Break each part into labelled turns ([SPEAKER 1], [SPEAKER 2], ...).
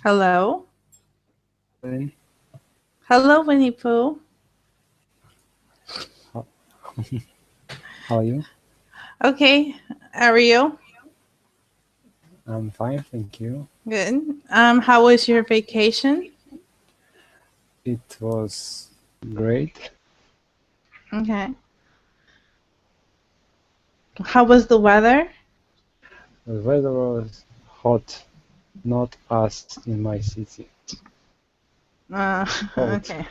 [SPEAKER 1] Hello?
[SPEAKER 2] Hey,
[SPEAKER 1] Hello, Winnie Pooh.
[SPEAKER 2] how how are you?
[SPEAKER 1] Okay, how are you?
[SPEAKER 2] I'm fine, thank you.
[SPEAKER 1] Good. How was your vacation?
[SPEAKER 2] It was great.
[SPEAKER 1] Okay. How was the weather?
[SPEAKER 2] The weather was hot, not as in my city. Cold.
[SPEAKER 1] Okay.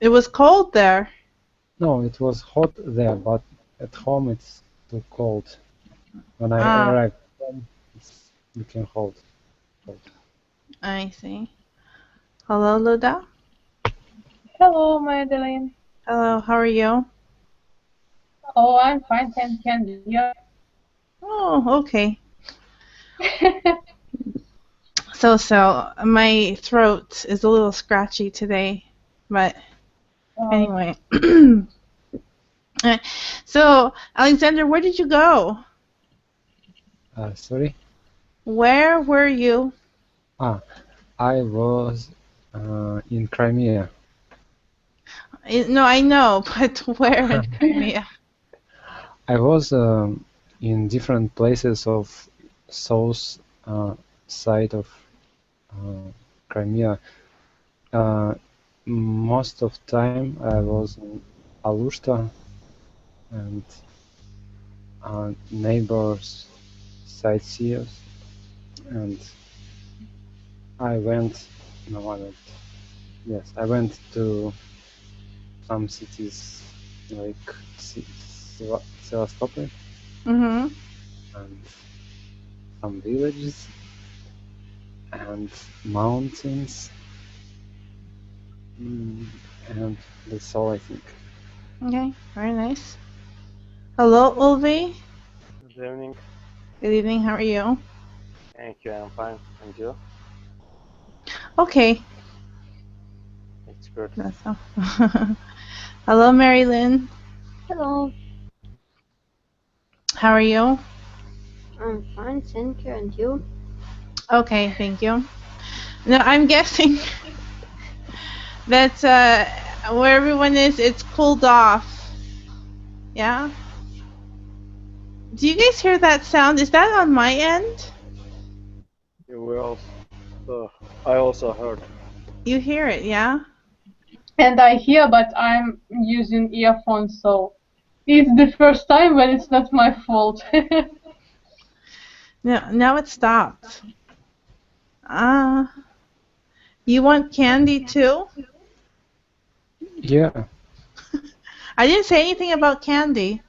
[SPEAKER 1] It was cold there.
[SPEAKER 2] No, it was hot there, but at home it's too cold. When I
[SPEAKER 1] Ah,
[SPEAKER 2] arrived home, it's became cold.
[SPEAKER 1] I see. Hello, Luda.
[SPEAKER 3] Hello, Madelyn.
[SPEAKER 1] Hello, how are you?
[SPEAKER 3] Oh, I'm fine, thank you. And you?
[SPEAKER 1] Oh, okay. So, my throat is a little scratchy today, but anyway. So, Alexander, where did you go?
[SPEAKER 2] Sorry?
[SPEAKER 1] Where were you?
[SPEAKER 2] I was in Crimea.
[SPEAKER 1] No, I know, but where in Crimea?
[SPEAKER 2] I was in different places of south side of Crimea. Most of time I was in Alushta and neighbors, sightseers, and I went. No, I went. Yes, I went to some cities like Sevastopol
[SPEAKER 1] Mm-hmm.
[SPEAKER 2] and some villages and mountains. And that's all I think.
[SPEAKER 1] Okay, very nice. Hello, Ulvi.
[SPEAKER 4] Good evening.
[SPEAKER 1] Good evening, how are you?
[SPEAKER 4] Thank you. I'm fine. And you?
[SPEAKER 1] Okay,
[SPEAKER 4] It's good.
[SPEAKER 1] that's all. Hello, Mary Lynn.
[SPEAKER 5] Hello,
[SPEAKER 1] How are you?
[SPEAKER 5] I'm fine, thank you, and you?
[SPEAKER 1] Okay, thank you. Now, I'm guessing that where everyone is, it's cooled off. Yeah? Do you guys hear that sound? Is that on my end?
[SPEAKER 4] I also heard.
[SPEAKER 1] You hear it, yeah?
[SPEAKER 3] And I hear, but I'm using earphones, so it's the first time when it's not my fault.
[SPEAKER 1] No, now it stopped. You want candy too?
[SPEAKER 2] Yeah.
[SPEAKER 1] I didn't say anything about candy.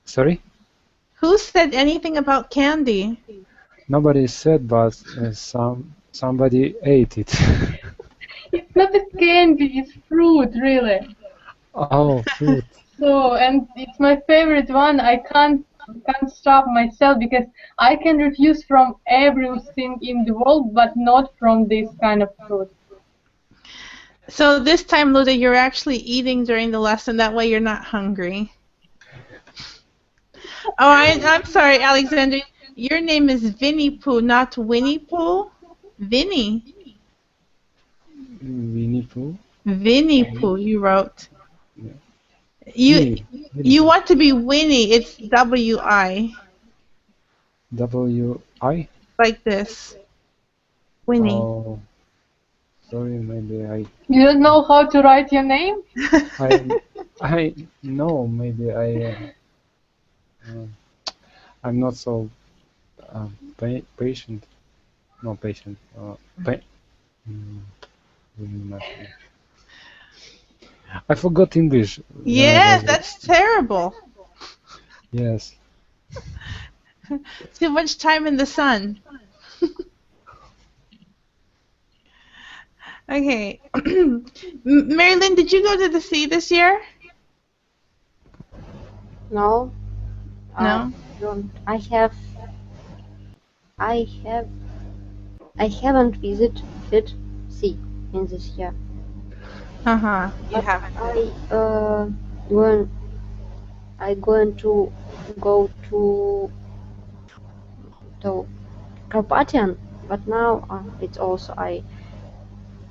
[SPEAKER 2] Sorry?
[SPEAKER 1] Who said anything about candy?
[SPEAKER 2] Nobody said, but somebody ate it.
[SPEAKER 3] It's not a candy, it's fruit, really.
[SPEAKER 2] Oh, fruit.
[SPEAKER 3] So, and it's my favorite one. I can't stop myself because I can refuse from everything in the world, but not from this kind of fruit.
[SPEAKER 1] So this time, Luda, you're actually eating during the lesson. That way you're not hungry. Oh, I'm sorry, Alexander. Your name is Vinnie Pooh, not Winnie Pooh? Vinnie.
[SPEAKER 2] Winnie Pooh?
[SPEAKER 1] Vinnie Pooh, you wrote.
[SPEAKER 2] Yeah.
[SPEAKER 1] You
[SPEAKER 2] Winnie.
[SPEAKER 1] you want to be Winnie. It's W-I.
[SPEAKER 2] W-I?
[SPEAKER 1] Like this. Winnie.
[SPEAKER 2] Oh, sorry, maybe
[SPEAKER 3] You don't know how to write your name?
[SPEAKER 2] I know, maybe I'm not so patient. No, patient. I forgot English.
[SPEAKER 1] Yes, that's terrible.
[SPEAKER 2] Yes.
[SPEAKER 1] Too much time in the sun. Okay. Marilyn, did you go to the sea this year?
[SPEAKER 5] No.
[SPEAKER 1] No.
[SPEAKER 5] I haven't visited sea in this year.
[SPEAKER 1] You haven't.
[SPEAKER 5] I'm going to go to Carpathian but now it's also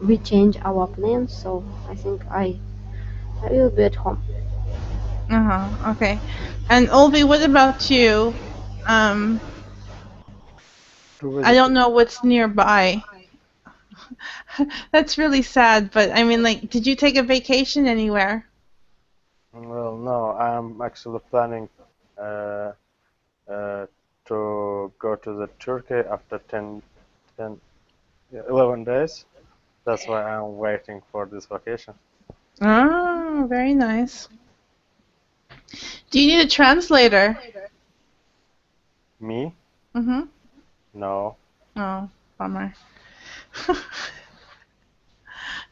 [SPEAKER 5] we change our plans, so I think I will be at home.
[SPEAKER 1] Okay. And Olvi, what about you?
[SPEAKER 4] To
[SPEAKER 1] I
[SPEAKER 4] visit.
[SPEAKER 1] don't know what's nearby. That's really sad, but I mean, like, did you take a vacation anywhere?
[SPEAKER 4] Well, no, I'm actually planning to go to the Turkey after 11 days. That's why I'm waiting for this vacation.
[SPEAKER 1] Oh, very nice. Do you need a translator?
[SPEAKER 4] Me?
[SPEAKER 1] Mm-hmm.
[SPEAKER 4] No.
[SPEAKER 1] Oh, bummer.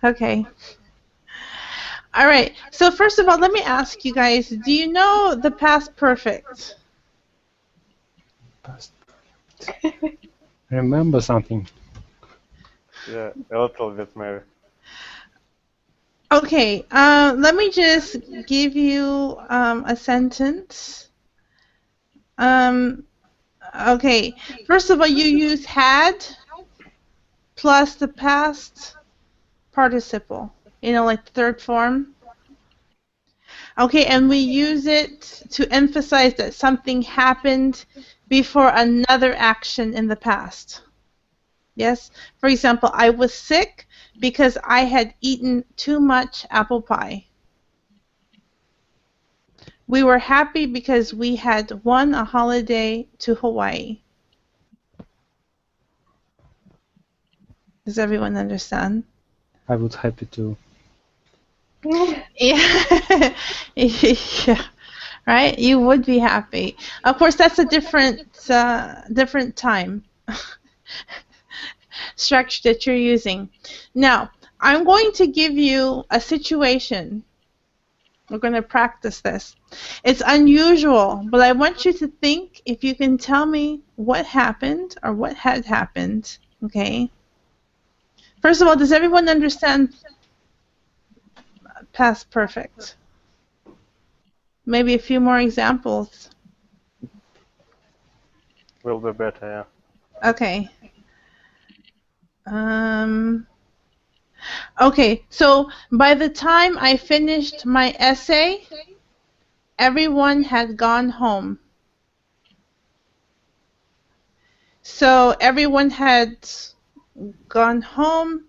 [SPEAKER 1] Okay. All right. So first of all, let me ask you guys, do you know the past perfect?
[SPEAKER 2] Past perfect. Remember something?
[SPEAKER 4] Yeah, a little bit maybe.
[SPEAKER 1] Okay. Let me just give you a sentence. Okay. First of all, you use had plus the past participle. You know, like the third form. Okay, and we use it to emphasize that something happened before another action in the past. Yes? For example, I was sick because I had eaten too much apple pie. We were happy because we had won a holiday to Hawaii. Does everyone understand?
[SPEAKER 2] I would happy to.
[SPEAKER 1] Yeah. Yeah. Right? You would be happy. Of course, that's a different time structure that you're using. Now, I'm going to give you a situation. We're going to practice this. It's unusual, but I want you to think if you can tell me what happened or what had happened. Okay? First of all, does everyone understand past perfect? Maybe a few more examples.
[SPEAKER 4] Will be better, yeah.
[SPEAKER 1] Okay. Okay, so by the time I finished my essay, everyone had gone home. So everyone had gone home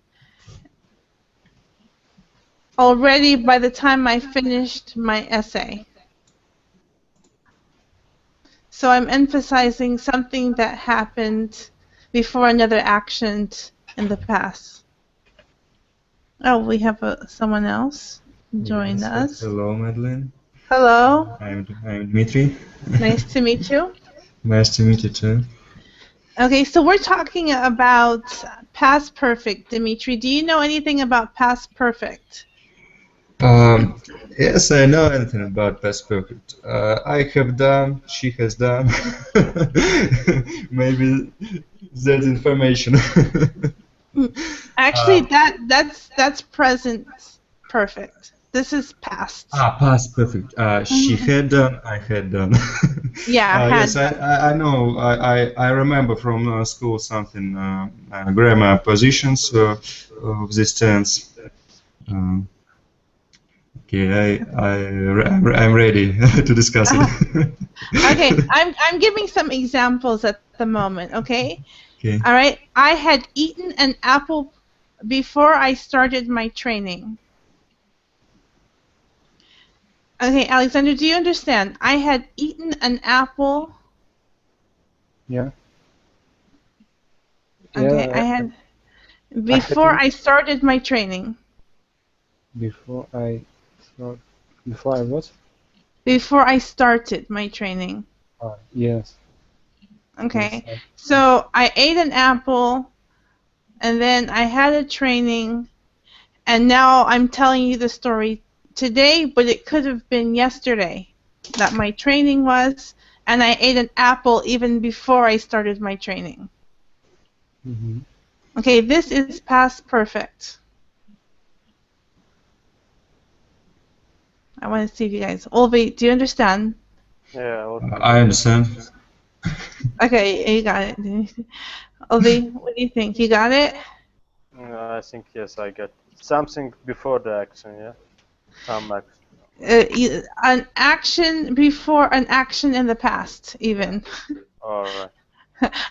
[SPEAKER 1] already by the time I finished my essay. So I'm emphasizing something that happened before another action in the past. Oh, we have someone else join us.
[SPEAKER 6] Hello, Madelyn.
[SPEAKER 1] Hello.
[SPEAKER 6] I'm Dmitry.
[SPEAKER 1] Nice to meet you.
[SPEAKER 6] Nice to meet you too.
[SPEAKER 1] Okay, so we're talking about past perfect, Dimitri. Do you know anything about past perfect?
[SPEAKER 6] Yes, I know anything about past perfect. I have done, she has done. Maybe that information.
[SPEAKER 1] Actually, that's present perfect. This is past.
[SPEAKER 6] Past perfect. She had done, I had done.
[SPEAKER 1] Yeah, had.
[SPEAKER 6] Yes, I know. I remember from school something grammar positions of this tense. Okay, I'm ready to discuss it.
[SPEAKER 1] Okay, I'm giving some examples at the moment. Okay.
[SPEAKER 6] Okay.
[SPEAKER 1] All right. I had eaten an apple before I started my training. Okay, Alexander, do you understand? I had eaten an apple.
[SPEAKER 2] Yeah.
[SPEAKER 1] Okay,
[SPEAKER 2] Yeah,
[SPEAKER 1] I had before I started my training.
[SPEAKER 2] Before I what?
[SPEAKER 1] Before I started my training.
[SPEAKER 2] Yes.
[SPEAKER 1] Okay.
[SPEAKER 2] Yes,
[SPEAKER 1] So I ate an apple, and then I had a training, and now I'm telling you the story today, but it could have been yesterday that my training was, and I ate an apple even before I started my training.
[SPEAKER 2] Mm-hmm.
[SPEAKER 1] Okay, this is past perfect. I want to see if you guys. Olvi, do you understand?
[SPEAKER 4] Yeah,
[SPEAKER 6] I understand.
[SPEAKER 1] Okay, you got it. Ovi, what do you think? You got it?
[SPEAKER 4] I think yes, I got something before the action. Yeah, some action.
[SPEAKER 1] An action before an action in the past, even.
[SPEAKER 4] All right.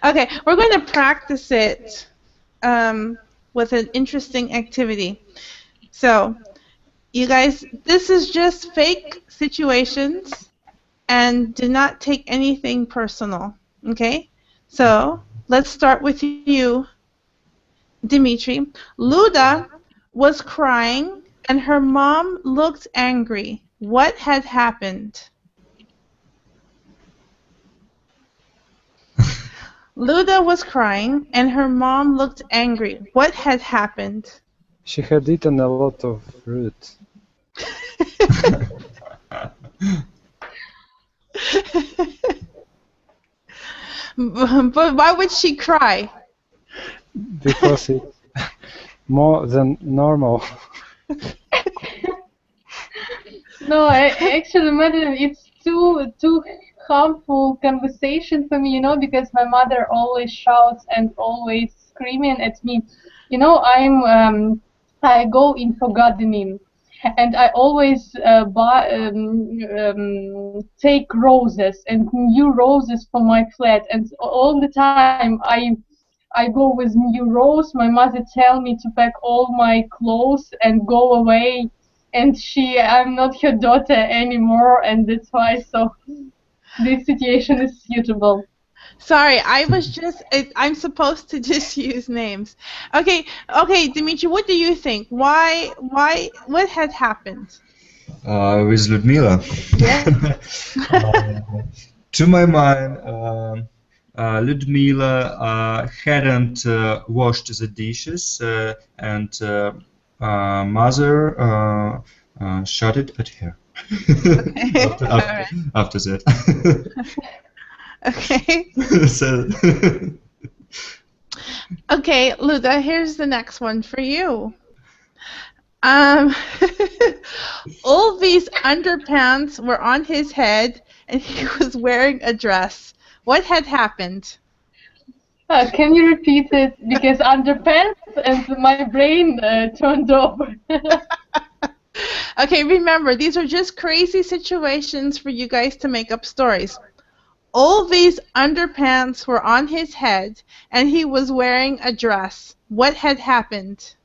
[SPEAKER 1] Okay, we're going to practice it with an interesting activity. So, you guys, this is just fake situations, and do not take anything personal. Okay? So, let's start with you, Dimitri. Luda was crying, and her mom looked angry. What had happened? Luda was crying, and her mom looked angry. What had happened?
[SPEAKER 2] She had eaten a lot of fruit.
[SPEAKER 1] But why would she cry?
[SPEAKER 2] Because it's more than normal.
[SPEAKER 3] No, actually, Madelyn, it's too harmful conversation for me, you know, because my mother always shouts and always screaming at me. You know, I go in for gardening, and I always take roses and new roses for my flat, and all the time I go with new rose. My mother tell me to pack all my clothes and go away, and I'm not her daughter anymore, and that's why. So this situation is suitable.
[SPEAKER 1] Sorry, I'm supposed to just use names. Okay, Dimitri, what do you think? What had happened?
[SPEAKER 6] With Ludmila.
[SPEAKER 1] Yeah.
[SPEAKER 6] To my mind, Ludmila hadn't washed the dishes, and mother shouted at her.
[SPEAKER 1] Okay.
[SPEAKER 6] After that.
[SPEAKER 1] Okay.
[SPEAKER 6] So.
[SPEAKER 1] Okay, Luda, here's the next one for you. Ulvi's underpants were on his head, and he was wearing a dress. What had happened?
[SPEAKER 3] Can you repeat it? Because underpants and my brain turned over.
[SPEAKER 1] Okay, remember, these are just crazy situations for you guys to make up stories. Ulvi's underpants were on his head, and he was wearing a dress. What had happened?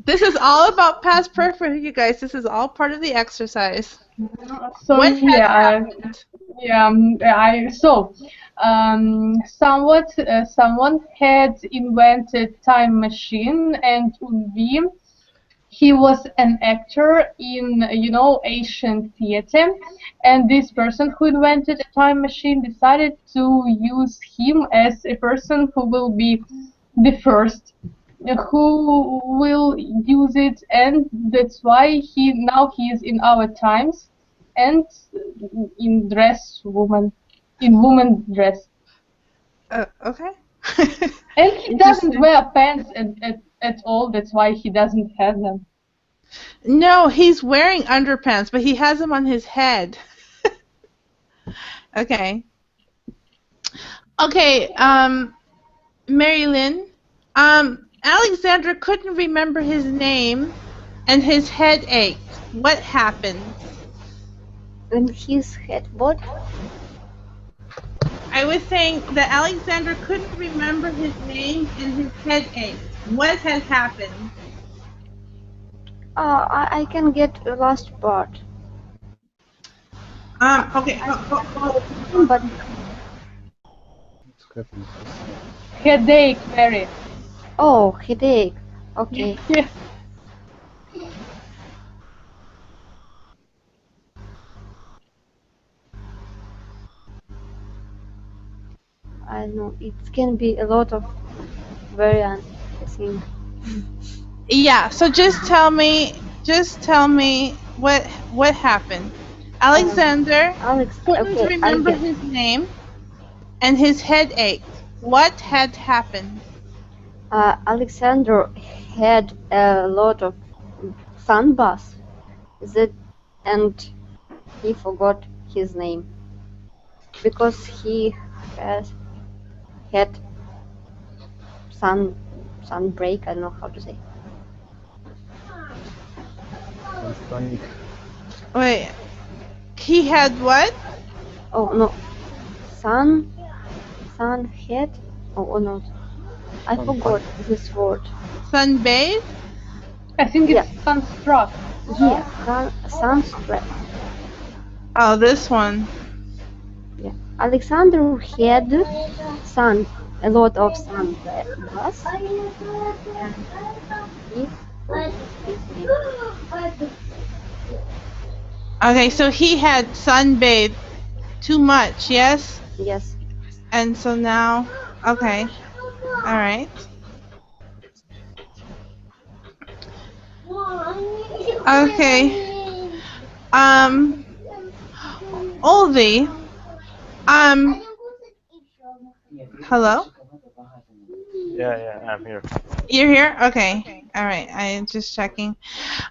[SPEAKER 1] This is all about past perfect for you guys. This is all part of the exercise.
[SPEAKER 3] So
[SPEAKER 1] What had happened?
[SPEAKER 3] Someone had invented time machine, and Ulvi, he was an actor in, you know, Asian theater, and this person who invented a time machine decided to use him as a person who will be the first who will use it, and that's why he is in our times and in woman dress.
[SPEAKER 1] Okay.
[SPEAKER 3] And he doesn't wear pants at all. That's why he doesn't have them.
[SPEAKER 1] No, he's wearing underpants, but he has them on his head. Okay. Okay, Marilyn, Alexander couldn't remember his name, and his head ached. What happened?
[SPEAKER 5] And his head, what?
[SPEAKER 1] I was saying that Alexander couldn't remember his name, and his head ached. What had happened?
[SPEAKER 5] I can get the last part.
[SPEAKER 1] Okay.
[SPEAKER 5] But
[SPEAKER 3] Headache, Mary.
[SPEAKER 5] oh, headache. Okay.
[SPEAKER 3] Yeah.
[SPEAKER 5] I don't know. It can be a lot of variants, I think.
[SPEAKER 1] Yeah. So just tell me what happened. Alexander couldn't remember his name, and his head ached. What had happened?
[SPEAKER 5] Alexander had a lot of sun baths, and he forgot his name because he has had sunbreak. I don't know how to say.
[SPEAKER 2] Sunsonic.
[SPEAKER 1] Wait. He had what?
[SPEAKER 5] Oh no, sunhead. Oh no, I forgot this word.
[SPEAKER 1] Sunbathe?
[SPEAKER 3] I think it's
[SPEAKER 5] Yeah.
[SPEAKER 3] sunstruck.
[SPEAKER 5] Yeah, sunstroke.
[SPEAKER 1] Oh, this one.
[SPEAKER 5] Yeah, Alexander had a lot of sun baths, and he forgot his name.
[SPEAKER 1] Okay, so he had sunbathed too much, yes?
[SPEAKER 5] Yes.
[SPEAKER 1] And so now, okay. All right. Okay. Olvi. Hello?
[SPEAKER 4] Yeah, I'm here.
[SPEAKER 1] You're here? Okay. All right. I am just checking.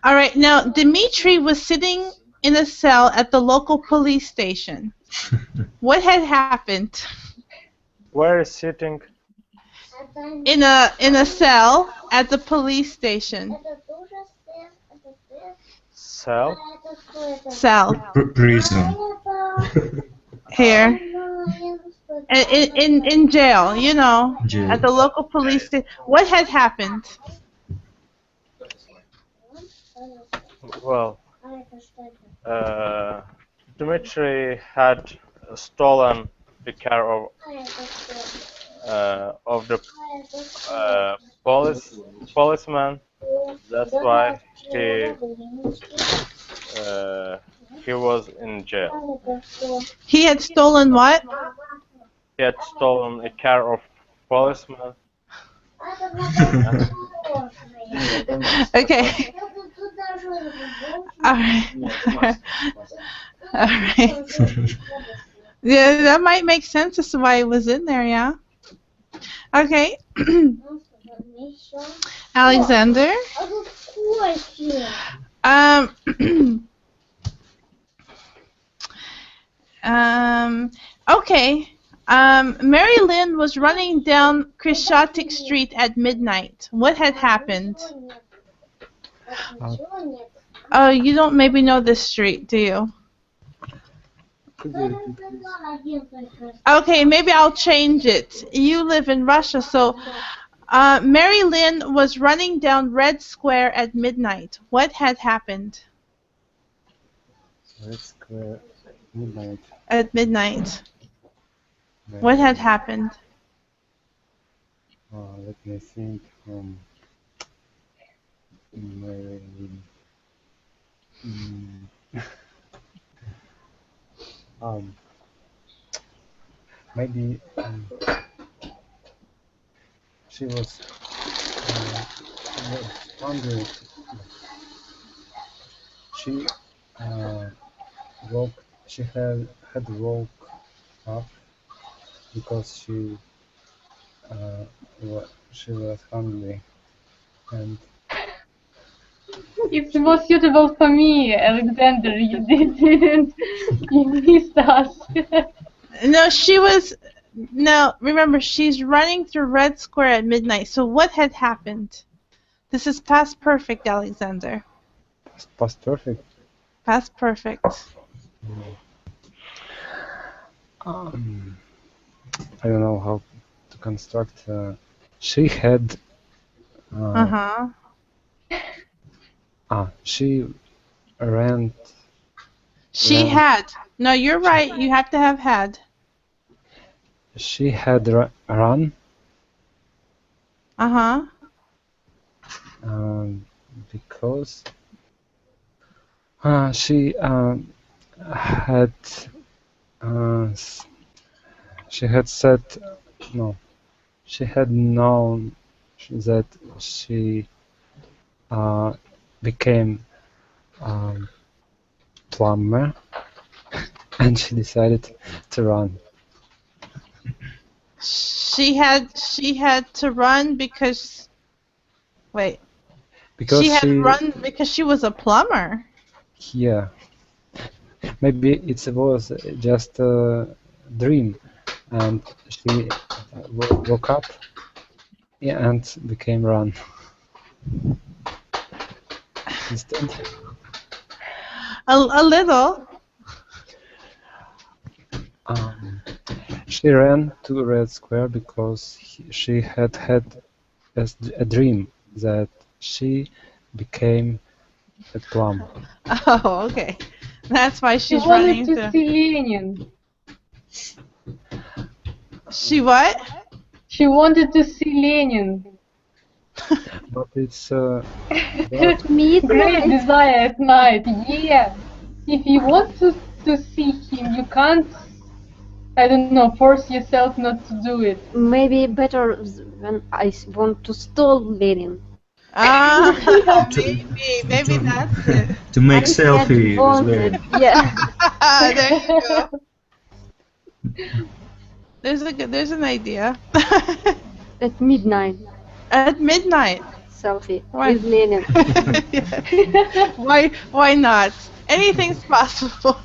[SPEAKER 1] All right. Now, Dimitri was sitting in a cell at the local police station. What had happened?
[SPEAKER 4] Where is sitting?
[SPEAKER 1] In a cell at the police station.
[SPEAKER 4] Cell?
[SPEAKER 1] Cell.
[SPEAKER 6] Prison.
[SPEAKER 1] Here. In jail, you know,
[SPEAKER 6] Jail.
[SPEAKER 1] at the local police station. What had happened?
[SPEAKER 4] Well, Dmitry had stolen the car of the policeman. That's why he was in jail.
[SPEAKER 1] He had stolen what?
[SPEAKER 4] He had stolen a car of policeman.
[SPEAKER 1] Okay. All right. All right. Yeah, that might make sense as to why it was in there, yeah. Okay. Alexander. Okay. Mary Lynn was running down Crescentic Street at midnight. What had happened? Oh, you don't maybe know this street, do you? Okay, maybe I'll change it. You live in Russia, so Mary Lynn was running down Red Square at midnight. What had happened?
[SPEAKER 2] Red Square, midnight.
[SPEAKER 1] At midnight. What had happened?
[SPEAKER 2] Let me think. Maybe she was wondering. She woke. She had woke up because she was hungry, and
[SPEAKER 3] It's more suitable for me, Alexander. You didn't. You missed us.
[SPEAKER 1] No, she was. No, remember, she's running through Red Square at midnight. So what had happened? This is past perfect, Alexander.
[SPEAKER 2] past perfect.
[SPEAKER 1] Past perfect.
[SPEAKER 2] I don't know how to construct. She had. She ran.
[SPEAKER 1] She had. No, you're right. You have to have had.
[SPEAKER 2] She had run. Because she had said no. She had known that she became plumber, and she decided to run.
[SPEAKER 1] She had to run because wait.
[SPEAKER 2] Because
[SPEAKER 1] She had to run because she was a plumber.
[SPEAKER 2] yeah, maybe it was just a dream, and she woke up, yeah, and became run. Instead,
[SPEAKER 1] A little.
[SPEAKER 2] she ran to Red Square because she had a dream that she became a plum.
[SPEAKER 1] Oh, okay. That's why
[SPEAKER 3] She
[SPEAKER 1] she's
[SPEAKER 3] wanted
[SPEAKER 1] running
[SPEAKER 3] to see Lenin.
[SPEAKER 1] She what?
[SPEAKER 3] She wanted to see Lenin.
[SPEAKER 2] But it's
[SPEAKER 3] Great
[SPEAKER 5] Midnight.
[SPEAKER 3] desire at night. Yeah. If you want to see him, you can't, I don't know, force yourself not to do it.
[SPEAKER 5] Maybe better when I want to stall Lenin.
[SPEAKER 1] Maybe that's it.
[SPEAKER 6] To make
[SPEAKER 5] I
[SPEAKER 6] selfie
[SPEAKER 5] had
[SPEAKER 6] with
[SPEAKER 5] wanted,
[SPEAKER 6] Lenin.
[SPEAKER 5] yeah.
[SPEAKER 1] There you go. There's an idea.
[SPEAKER 5] At midnight,
[SPEAKER 1] At midnight.
[SPEAKER 5] selfie
[SPEAKER 1] Why?
[SPEAKER 5] with Lenin.
[SPEAKER 1] Why not? Anything's possible.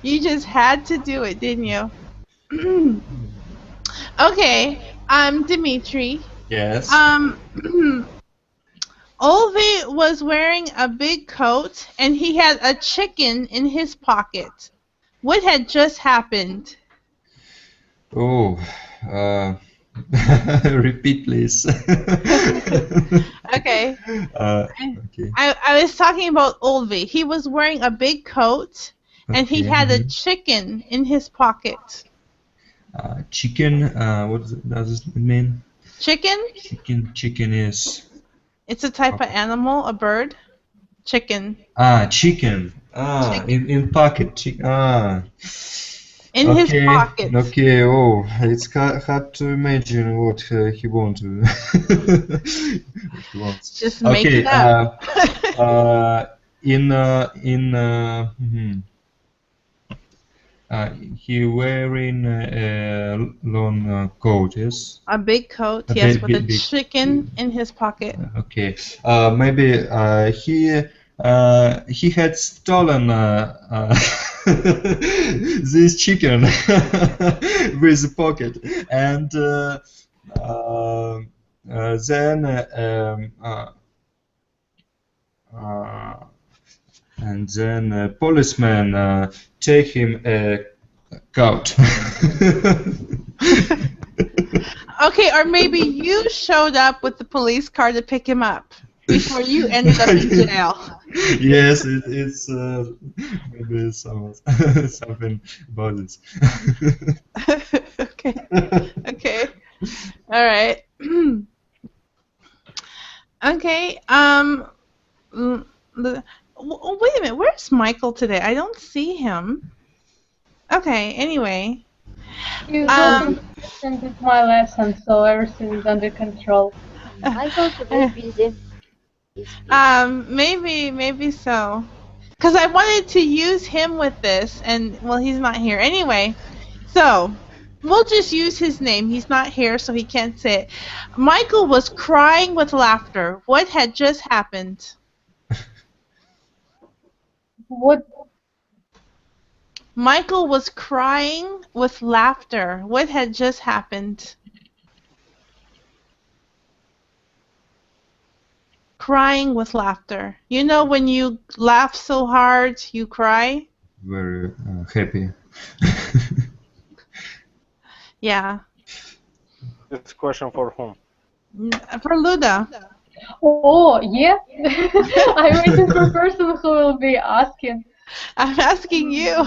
[SPEAKER 1] You just had to do it, didn't you? Okay, I'm Dimitri.
[SPEAKER 6] Yes.
[SPEAKER 1] Olvi was wearing a big coat and he had a chicken in his pocket. What had just happened?
[SPEAKER 6] Oh, repeat, please.
[SPEAKER 1] Okay.
[SPEAKER 6] Okay.
[SPEAKER 1] I was talking about Olvi. He was wearing a big coat and he
[SPEAKER 6] Okay,
[SPEAKER 1] had a chicken in his pocket.
[SPEAKER 6] Chicken. What does it mean?
[SPEAKER 1] Chicken?
[SPEAKER 6] Chicken is.
[SPEAKER 1] It's a type of animal, a bird. Chicken.
[SPEAKER 6] Chicken. In pocket.
[SPEAKER 1] In his pocket.
[SPEAKER 6] Okay. Oh, it's hard to imagine what he wants.
[SPEAKER 1] Just make it up.
[SPEAKER 6] He wearing a long coat, yes?
[SPEAKER 1] A big coat,
[SPEAKER 6] A
[SPEAKER 1] yes,
[SPEAKER 6] big-
[SPEAKER 1] with a
[SPEAKER 6] big-
[SPEAKER 1] chicken in his pocket.
[SPEAKER 6] Okay. Maybe he had stolen this chicken with the pocket, and then a policeman take him a coat.
[SPEAKER 1] Okay, or maybe you showed up with the police car to pick him up before you ended up in jail.
[SPEAKER 6] Yes, it's maybe something about this.
[SPEAKER 1] Okay. Okay. All right. Okay. Wait a minute. Where's Michael today? I don't see him. Okay. Anyway.
[SPEAKER 3] You did my lesson, so everything is under control.
[SPEAKER 5] Michael today busy.
[SPEAKER 1] Maybe so. Because I wanted to use him with this, and well, he's not here anyway. So we'll just use his name. He's not here, so he can't say it. Michael was crying with laughter. What had just happened?
[SPEAKER 3] What?
[SPEAKER 1] Michael was crying with laughter. What had just happened? Crying with laughter. You know when you laugh so hard, you cry?
[SPEAKER 6] Very happy.
[SPEAKER 1] Yeah.
[SPEAKER 4] This question for whom?
[SPEAKER 1] For Luda.
[SPEAKER 3] Oh, yeah? I'm waiting for a person who will be asking.
[SPEAKER 1] I'm asking you.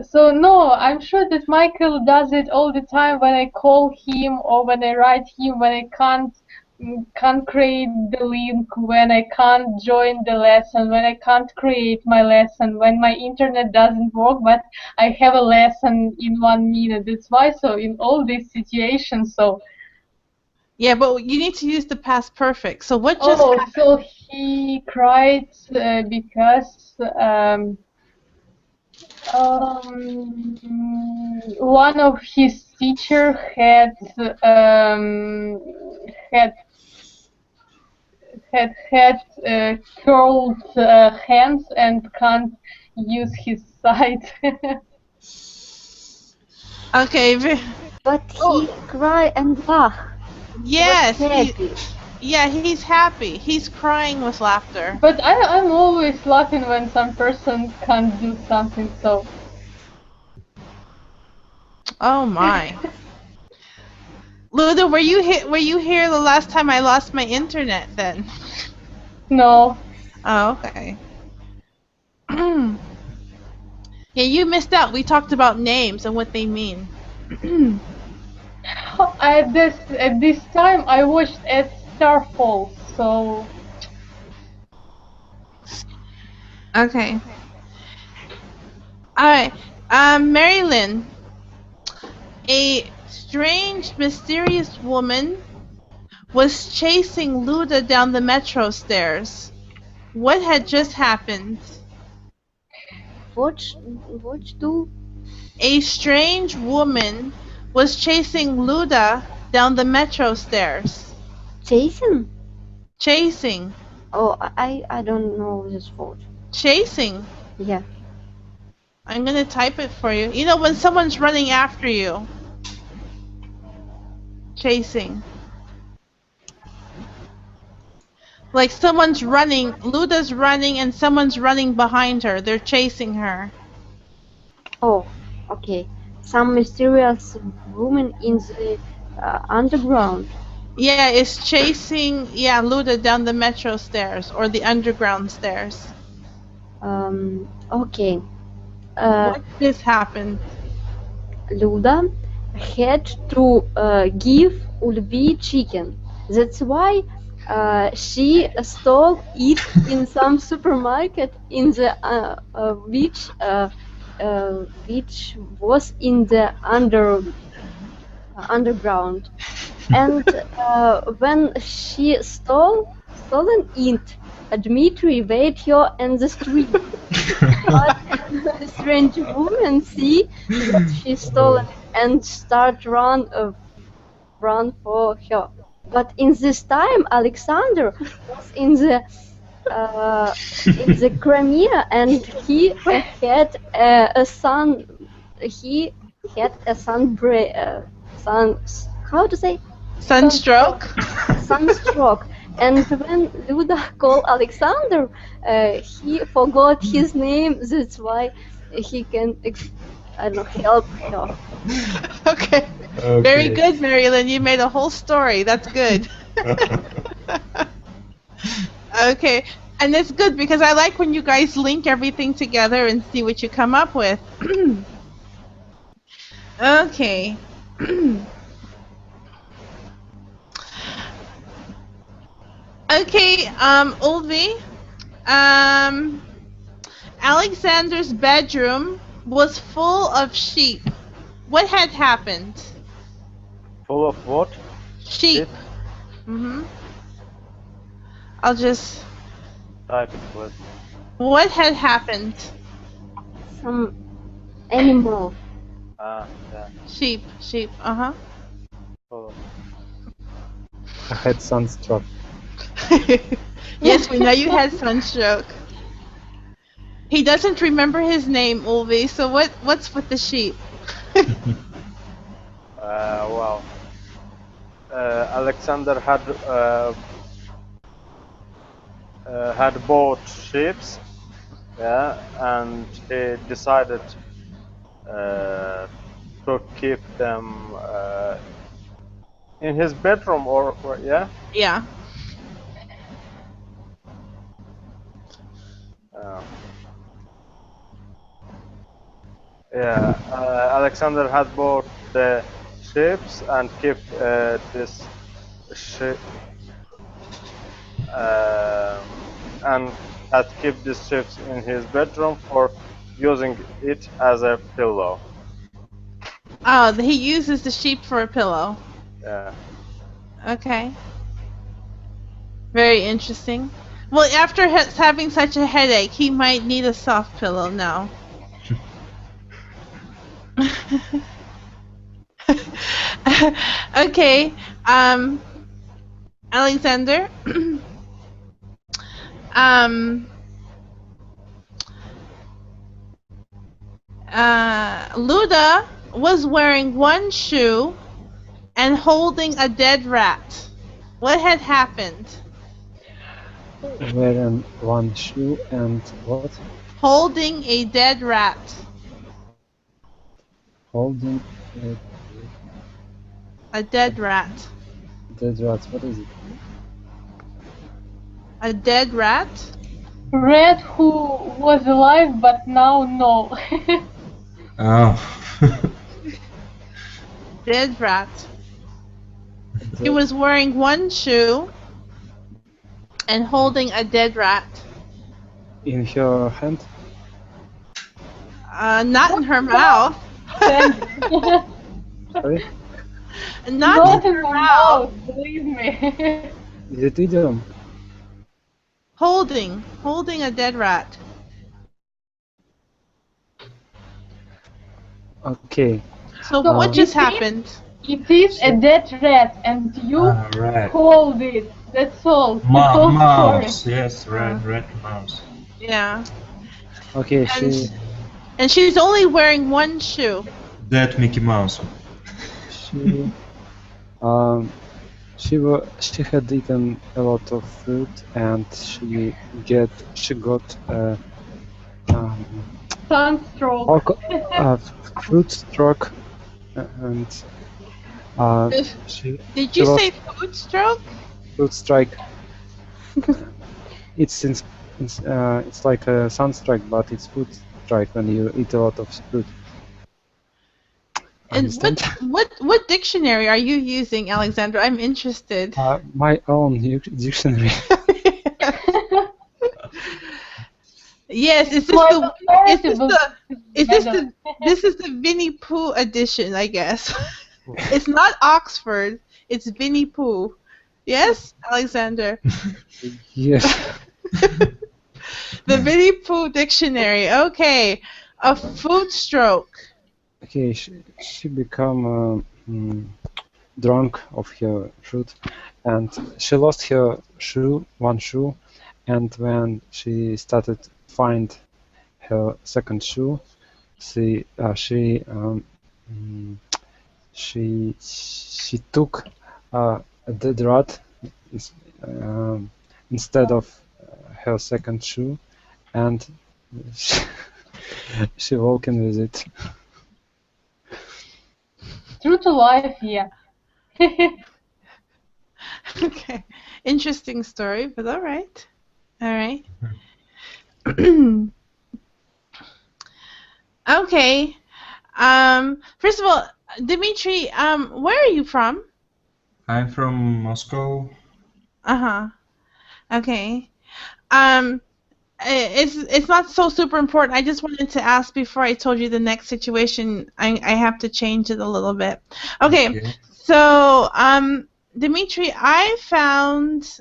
[SPEAKER 3] So no, I'm sure that Michael does it all the time when I call him or when I write him, when I can't create the link, when I can't join the lesson, when I can't create my lesson, when my internet doesn't work, but I have a lesson in 1 minute. That's why. So in all these situations, so.
[SPEAKER 1] Yeah, but you need to use the past perfect. So what just happened?
[SPEAKER 3] So he cried because One of his teacher had curled hands and can't use his sight.
[SPEAKER 1] Okay.
[SPEAKER 5] But he cry and laugh.
[SPEAKER 1] Yes.
[SPEAKER 5] Happy.
[SPEAKER 1] Yeah, he's happy. He's crying with laughter.
[SPEAKER 3] But I'm always laughing when some person can't do something. So.
[SPEAKER 1] Oh my. Luda, were you here the last time I lost my internet then?
[SPEAKER 3] No.
[SPEAKER 1] Oh, okay. Yeah, you missed out. We talked about names and what they mean.
[SPEAKER 3] At this time I watched at Starfall, so.
[SPEAKER 1] Okay. Alright. Marilyn. A strange, mysterious woman was chasing Luda down the metro stairs. What had just happened?
[SPEAKER 5] What do?
[SPEAKER 1] A strange woman was chasing Luda down the metro stairs.
[SPEAKER 5] Chasing?
[SPEAKER 1] Chasing.
[SPEAKER 5] Oh, I don't know this word.
[SPEAKER 1] Chasing.
[SPEAKER 5] Yeah.
[SPEAKER 1] I'm gonna type it for you. You know when someone's running after you. Chasing. Like someone's running, Luda's running and someone's running behind her. They're chasing her.
[SPEAKER 5] Oh, okay. Some mysterious woman in the underground.
[SPEAKER 1] Yeah, it's chasing, Luda down the metro stairs or the underground stairs.
[SPEAKER 5] Okay.
[SPEAKER 1] What just happened?
[SPEAKER 5] Luda had to give Ulvi chicken. That's why she stole it in some supermarket in the which was in the underground. And when she stolen it, Dmitry wait her in the street. But a strange woman see that she stolen it and start run for her. But in this time, Alexander was in the Crimea, and he had a son. He had a how to say?
[SPEAKER 1] Sunstroke?
[SPEAKER 5] Sunstroke. And when Luda called Alexander, he forgot his name. That's why he can, help her.
[SPEAKER 1] Okay. Very good, Marilyn. You made a whole story. That's good. Okay. And it's good because I like when you guys link everything together and see what you come up with. Okay. Okay, Ulvi. Alexander's bedroom was full of sheep. What had happened?
[SPEAKER 4] Full of what?
[SPEAKER 1] Sheep. I'll just
[SPEAKER 4] type it, please.
[SPEAKER 1] What had happened?
[SPEAKER 5] Some animal.
[SPEAKER 4] Yeah.
[SPEAKER 1] Sheep.
[SPEAKER 4] Full of.
[SPEAKER 2] I had sunstroke.
[SPEAKER 1] Yes, we know you had sunstroke. He doesn't remember his name, Ulvi. So what's with the sheep?
[SPEAKER 4] Well, Alexander had bought sheep, and he decided to keep them in his bedroom, or yeah.
[SPEAKER 1] Yeah.
[SPEAKER 4] Alexander had bought the ships and kept this ship and had kept these ships in his bedroom for using it as a pillow.
[SPEAKER 1] Oh, he uses the sheep for a pillow.
[SPEAKER 4] Yeah.
[SPEAKER 1] Okay. Very interesting. Well, after having such a headache, he might need a soft pillow now. Okay, Alexander. Luda was wearing one shoe and holding a dead rat. What had happened?
[SPEAKER 2] Wearing one shoe and what?
[SPEAKER 1] Holding a dead rat.
[SPEAKER 2] Holding
[SPEAKER 1] A dead rat.
[SPEAKER 2] dead rat. What is it?
[SPEAKER 1] A dead rat?
[SPEAKER 3] Rat who was alive but now no.
[SPEAKER 6] Oh.
[SPEAKER 1] Dead rat. He was wearing one shoe and holding a dead rat.
[SPEAKER 2] In her hand?
[SPEAKER 1] Not in her mouth.
[SPEAKER 2] Sorry?
[SPEAKER 1] Not in her mouth.
[SPEAKER 3] Believe me.
[SPEAKER 2] Is it idiom?
[SPEAKER 1] Holding a dead rat.
[SPEAKER 2] Okay.
[SPEAKER 1] So
[SPEAKER 3] So
[SPEAKER 1] what
[SPEAKER 3] it
[SPEAKER 1] just
[SPEAKER 3] is-
[SPEAKER 1] happened?
[SPEAKER 3] It is a dead rat and you
[SPEAKER 6] Right.
[SPEAKER 3] hold it. That's all. That's all
[SPEAKER 6] Mouse.
[SPEAKER 3] story.
[SPEAKER 6] Yes, red mouse.
[SPEAKER 1] Yeah.
[SPEAKER 2] Okay, she
[SPEAKER 1] And she's only wearing one shoe.
[SPEAKER 6] That Mickey Mouse.
[SPEAKER 2] she she had eaten a lot of fruit and she got
[SPEAKER 3] Sunstroke.
[SPEAKER 2] fruit stroke and she
[SPEAKER 1] Did you
[SPEAKER 2] lost
[SPEAKER 1] say food stroke?
[SPEAKER 2] fruit strike. It's like a sunstrike, but it's food strike when you eat a lot of fruit.
[SPEAKER 1] And
[SPEAKER 2] Understand?
[SPEAKER 1] what dictionary are you using, Alexandra? I'm interested.
[SPEAKER 2] My own dictionary.
[SPEAKER 1] Yes, is this
[SPEAKER 3] Well,
[SPEAKER 1] this is the Winnie Pooh edition, I guess. It's not Oxford, it's Winnie Pooh. Yes, Alexander.
[SPEAKER 2] Yes.
[SPEAKER 1] The Winnie Pooh dictionary. Okay. A food stroke.
[SPEAKER 2] Okay, she become drunk of her fruit, and she lost her one shoe, and when she started to find her second shoe, she took a dead rat instead of her second shoe, and she walking with it.
[SPEAKER 3] True to life, yeah.
[SPEAKER 1] Okay. Interesting story, but all right. All right. Okay. First of all, Dimitri, where are you from?
[SPEAKER 6] I'm from Moscow.
[SPEAKER 1] Uh-huh. Okay. It's not so super important. I just wanted to ask before I told you the next situation. I have to change it a little bit. Okay. So, Dimitri, I found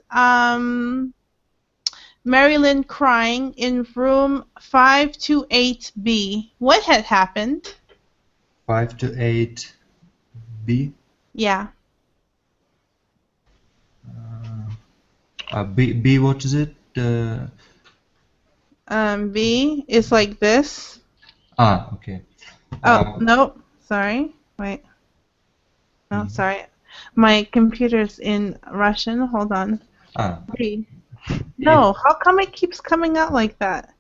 [SPEAKER 1] Marilyn crying in room 528B. What had happened?
[SPEAKER 6] 5 to 8 B.
[SPEAKER 1] Yeah.
[SPEAKER 6] B. What is it?
[SPEAKER 1] B is like this.
[SPEAKER 6] Okay.
[SPEAKER 1] Oh, no. Sorry. Wait. No, sorry. My computer's in Russian. Hold on. B. No, how come it keeps coming out like that?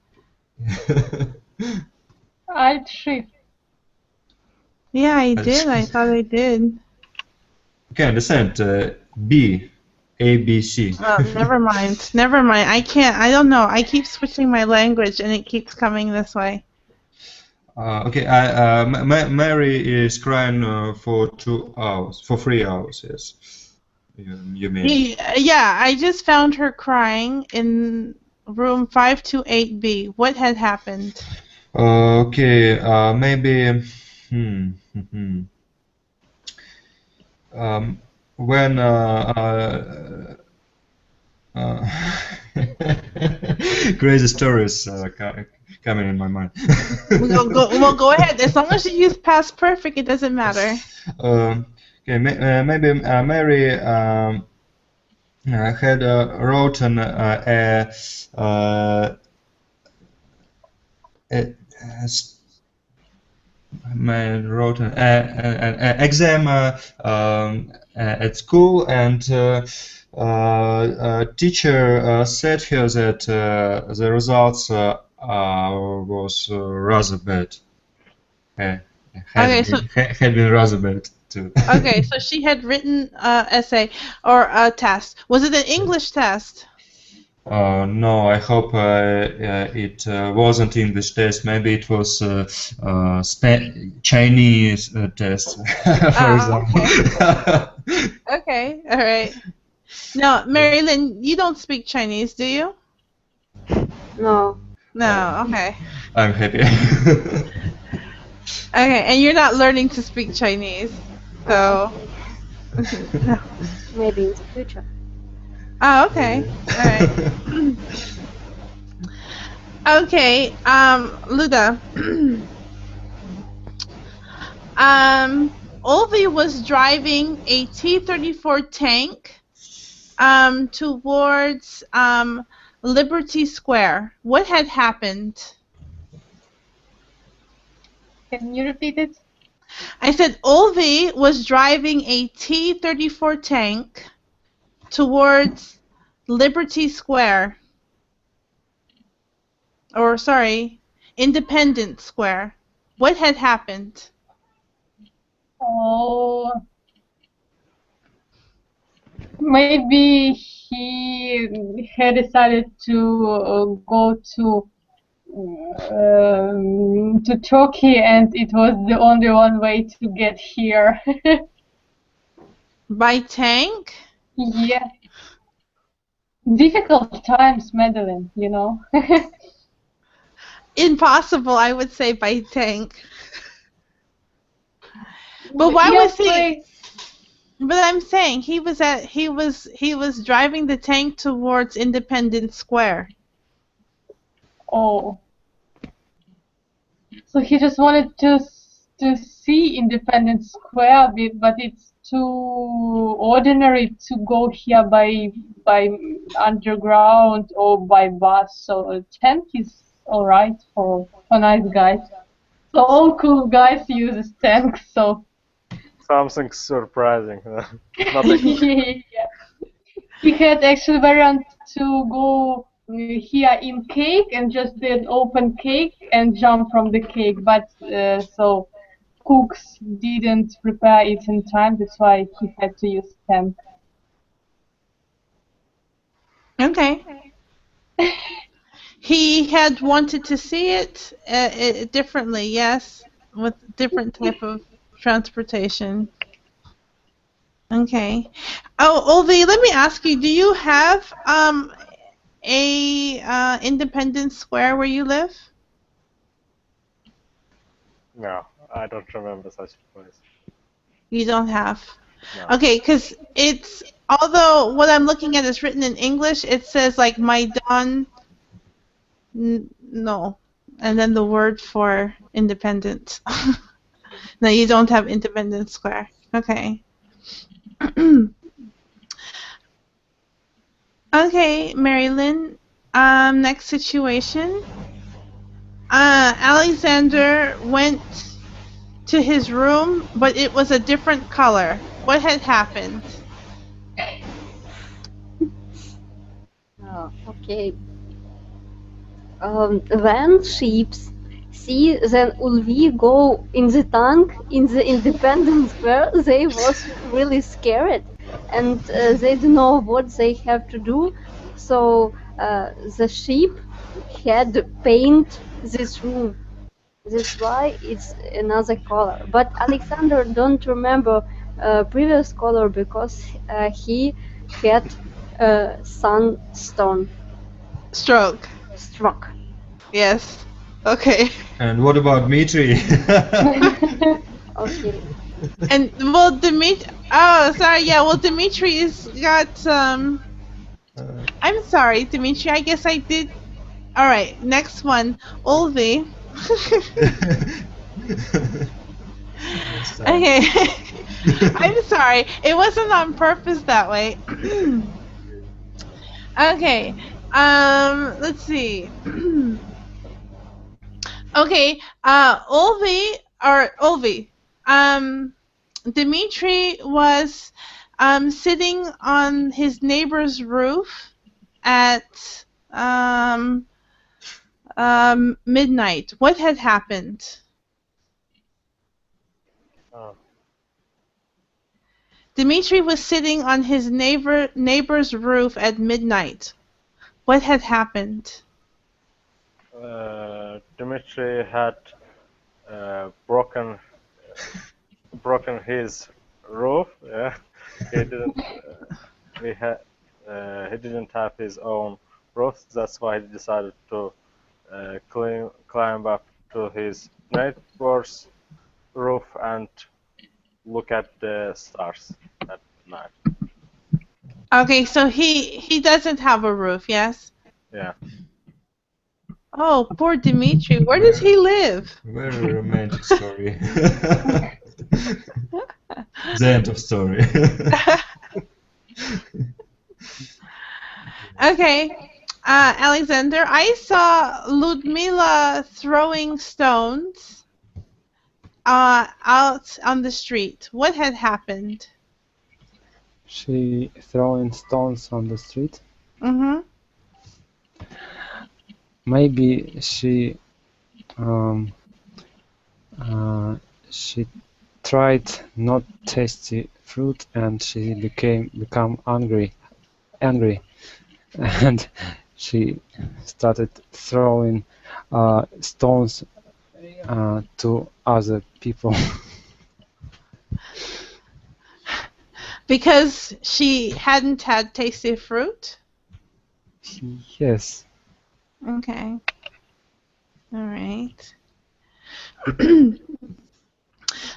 [SPEAKER 3] Alt shift.
[SPEAKER 1] Yeah, I did. I thought I did.
[SPEAKER 6] Okay, understand. B. A, B, C.
[SPEAKER 1] Oh, never mind. Never mind. I can't. I don't know. I keep switching my language and it keeps coming this way.
[SPEAKER 6] Okay, Mary is crying for 2 hours, for 3 hours, yes. You mean?
[SPEAKER 1] Yeah, I just found her crying in room 528B. What had happened?
[SPEAKER 6] Okay, maybe when crazy stories coming in my mind.
[SPEAKER 1] Well, go ahead. As long as you use past perfect, it doesn't matter.
[SPEAKER 6] Okay, maybe Mary had written wrote an exam at school, and teacher said her that the results was rather bad. Had been rather bad too.
[SPEAKER 1] Okay, so she had written essay or a test. Was it an English test?
[SPEAKER 6] No, I hope it wasn't English test. Maybe it was Chinese test, for example.
[SPEAKER 1] Okay, all right. Now, Marilyn, you don't speak Chinese, do you?
[SPEAKER 5] No.
[SPEAKER 1] No, okay.
[SPEAKER 6] I'm happy.
[SPEAKER 1] Okay, and you're not learning to speak Chinese, so... No.
[SPEAKER 5] Maybe in the future.
[SPEAKER 1] Oh, okay. All right. Okay, Luda. Olvi was driving a T-34 tank towards Liberty Square. What had happened?
[SPEAKER 3] Can you repeat it?
[SPEAKER 1] I said Olvi was driving a T-34 tank towards Liberty Square. Or, sorry, Independence Square. What had happened?
[SPEAKER 3] Oh, maybe he had decided to go to Turkey, and it was the only one way to get here.
[SPEAKER 1] By tank?
[SPEAKER 3] Yeah. Difficult times, Madelyn, you know.
[SPEAKER 1] Impossible, I would say, by tank. But why was he? But I'm saying he was driving the tank towards Independence Square.
[SPEAKER 3] Oh. So he just wanted to see Independence Square a bit, but it's too ordinary to go here by underground or by bus. So a tank is alright for nice guys. So all cool guys use tanks. So
[SPEAKER 4] something surprising. Nothing.
[SPEAKER 3] Yeah. He had actually variant to go here in cake and just did open cake and jump from the cake, but so cooks didn't prepare it in time. That's why he had to use tank.
[SPEAKER 1] Okay. He had wanted to see it differently, yes, with different type of transportation. Okay. Oh, Olvi, let me ask you: do you have a Independence Square where you live?
[SPEAKER 4] No, I don't remember such a place.
[SPEAKER 1] You don't have.
[SPEAKER 4] No.
[SPEAKER 1] Okay, because it's, although what I'm looking at is written in English, it says like Maidan. No, and then the word for independent. No, you don't have Independence Square. Okay. Okay, Marilyn. Next situation. Alexander went to his room, but it was a different color. What had happened?
[SPEAKER 5] Oh, okay. When sheeps see then Ulvi go in the tank in the Independence Square, they was really scared, and they don't know what they have to do. So the sheep had paint this room. That's why it's another color. But Alexander don't remember previous color because he had sunstone.
[SPEAKER 1] Stroke.
[SPEAKER 5] Struck.
[SPEAKER 1] Yes. Okay.
[SPEAKER 6] And what about Dmitry?
[SPEAKER 5] Okay.
[SPEAKER 1] And well, Dimitri. Oh, sorry. Yeah. Well, Dimitri's got. I'm sorry, Dimitri. I guess I did. All right, next one, Ulvi. Okay. I'm sorry. It wasn't on purpose that way. Okay. Let's see. Okay. Ulvi. Dimitri was sitting on his neighbor's roof at midnight. What had happened? Dimitri was sitting on his neighbor's roof at midnight. What had happened?
[SPEAKER 4] Dimitri had broken his roof. Yeah, he didn't. He didn't have his own roof. That's why he decided to climb up to his neighbor's roof and look at the stars at night.
[SPEAKER 1] Okay, so he doesn't have a roof, yes?
[SPEAKER 4] Yeah.
[SPEAKER 1] Oh, poor Dimitri. Where does he live?
[SPEAKER 6] Very romantic story. The end of story.
[SPEAKER 1] Okay, Alexander, I saw Ludmila throwing stones out on the street. What had happened?
[SPEAKER 2] She throwing stones on the street.
[SPEAKER 1] Mm-hmm.
[SPEAKER 2] Maybe she tried not tasty fruit and she become angry, and she started throwing stones to other people.
[SPEAKER 1] Because she hadn't had tasty fruit?
[SPEAKER 2] Yes.
[SPEAKER 1] Okay. All right.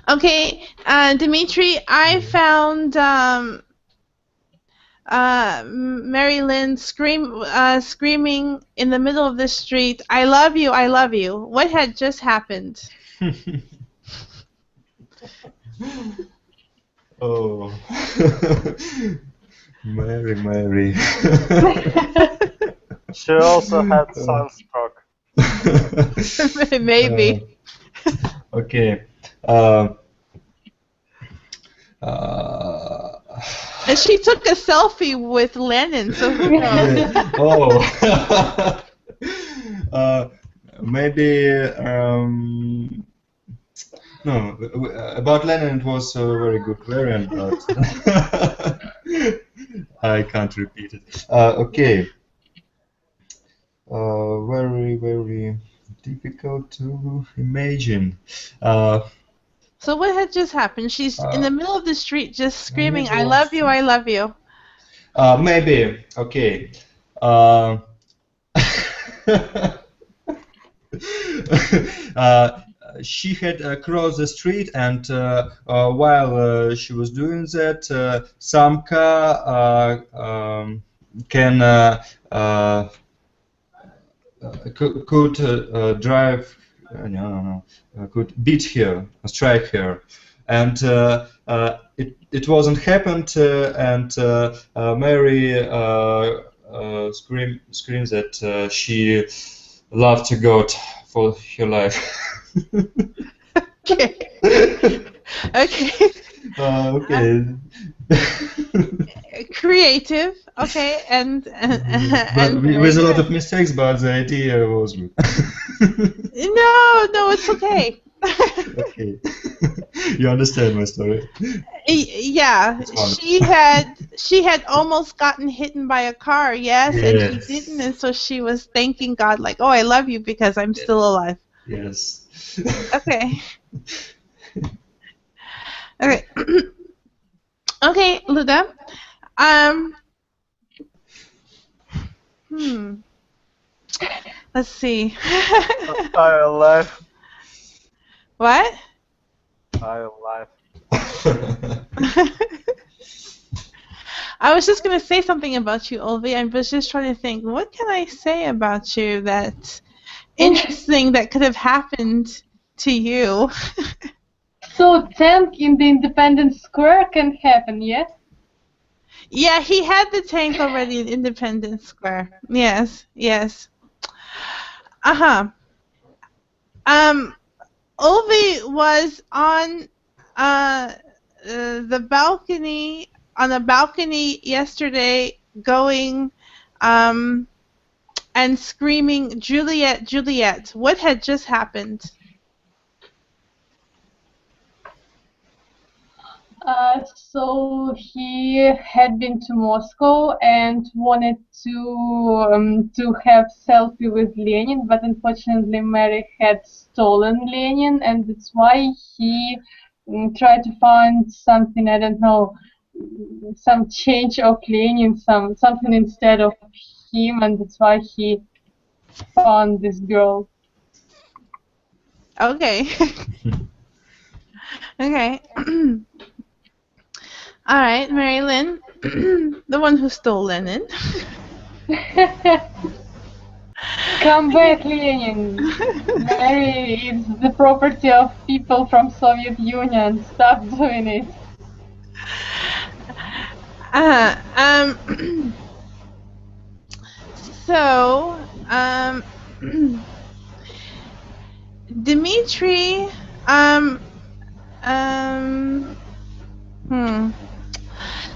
[SPEAKER 1] Okay, Dimitri, I found Marilyn screaming in the middle of the street, "I love you, I love you." What had just happened?
[SPEAKER 6] Oh, Mary.
[SPEAKER 4] She also had sunstroke.
[SPEAKER 1] Maybe.
[SPEAKER 6] Okay.
[SPEAKER 1] And she took a selfie with Lenin, so who knows?
[SPEAKER 6] Oh. Maybe. No, about Lenin it was a very good variant, but I can't repeat it. Okay. Very difficult to imagine.
[SPEAKER 1] So what had just happened? She's in the middle of the street just screaming, "I love you, I love you."
[SPEAKER 6] Maybe. Okay. She had crossed the street, and while she was doing that, some car could drive, could beat her, strike her, and it wasn't happened, and Mary screamed that she loved to God for her life.
[SPEAKER 1] Okay. Okay.
[SPEAKER 6] Okay.
[SPEAKER 1] Creative. Okay, and
[SPEAKER 6] with a lot of mistakes, but the idea was good.
[SPEAKER 1] No, it's okay.
[SPEAKER 6] Okay. You understand my story?
[SPEAKER 1] Yeah, she had almost gotten hit by a car, yes, and she didn't, and so she was thanking God, like, "Oh, I love you because I'm still alive."
[SPEAKER 6] Yes.
[SPEAKER 1] Okay. Okay. Okay, Luda. Let's see.
[SPEAKER 4] I alive.
[SPEAKER 1] What?
[SPEAKER 4] I alive.
[SPEAKER 1] I was just going to say something about you, Olvi. I was just trying to think, what can I say about you that's interesting that could have happened to you?
[SPEAKER 3] So tank in the Independence Square can happen, yeah?
[SPEAKER 1] Yeah, he had the tank already in Independence Square. Yes, yes. Uh-huh. Olvi was on the balcony, on a balcony yesterday, going and screaming, "Juliet, Juliet." What had just happened?
[SPEAKER 3] So he had been to Moscow and wanted to have selfie with Lenin, but unfortunately Mary had stolen Lenin, and that's why he tried to find something, I don't know, some change of Lenin, something instead of him, and that's why he found this girl.
[SPEAKER 1] Okay. Okay. All right, Mary Lynn, the one who stole Lenin.
[SPEAKER 3] Come back, Lenin. Mary is the property of people from Soviet Union. Stop doing it.
[SPEAKER 1] So, Dmitri,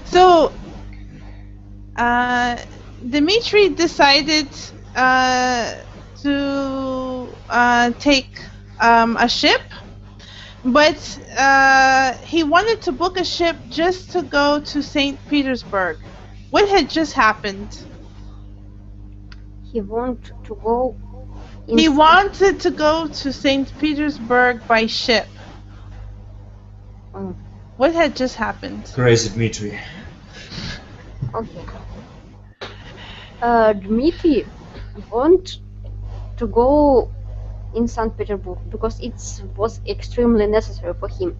[SPEAKER 1] So, Dmitri decided to take a ship, but he wanted to book a ship just to go to St. Petersburg. What had just happened?
[SPEAKER 5] He wanted to go.
[SPEAKER 1] He wanted to go to St. Petersburg by ship.
[SPEAKER 5] Oh,
[SPEAKER 1] What had just happened?
[SPEAKER 6] Crazy Dmitri.
[SPEAKER 5] okay. Dmitry wanted to go in St. Petersburg because it was extremely necessary for him.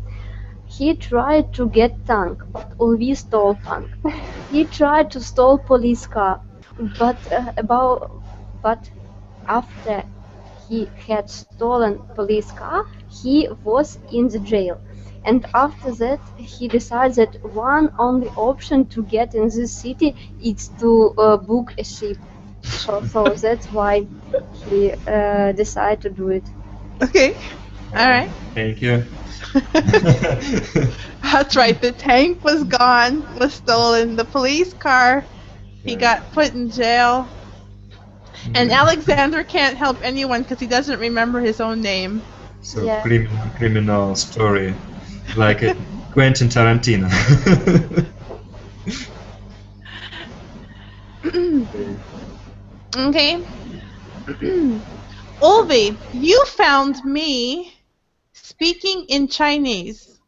[SPEAKER 5] He tried to get tank, but Ulvi stole tank. He tried to stole police car, but after he had stolen police car, he was in the jail. And after that, he decided one only option to get in this city is to book a ship. So that's why he decided to do it.
[SPEAKER 1] Okay. All right.
[SPEAKER 6] Thank you.
[SPEAKER 1] That's right. The tank was gone, was stolen. The police car, he got put in jail. And Alexander can't help anyone because he doesn't remember his own name.
[SPEAKER 6] So
[SPEAKER 5] Yeah.
[SPEAKER 6] criminal story, like a Quentin Tarantino.
[SPEAKER 1] Okay. Ulvi, you found me speaking in Chinese.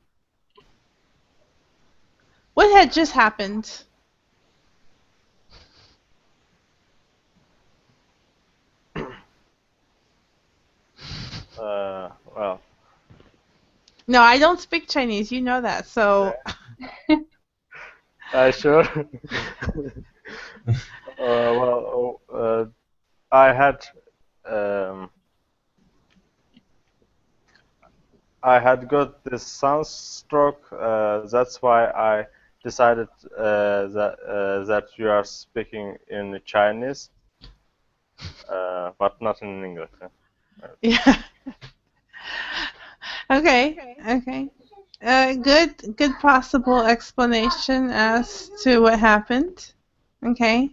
[SPEAKER 1] What had just happened?
[SPEAKER 4] Well,
[SPEAKER 1] No, I don't speak Chinese. You know that. So,
[SPEAKER 4] sure. I had got this sunstroke. That's why I decided that you are speaking in Chinese, but not in English.
[SPEAKER 1] yeah. Okay. Good possible explanation as to what happened. Okay.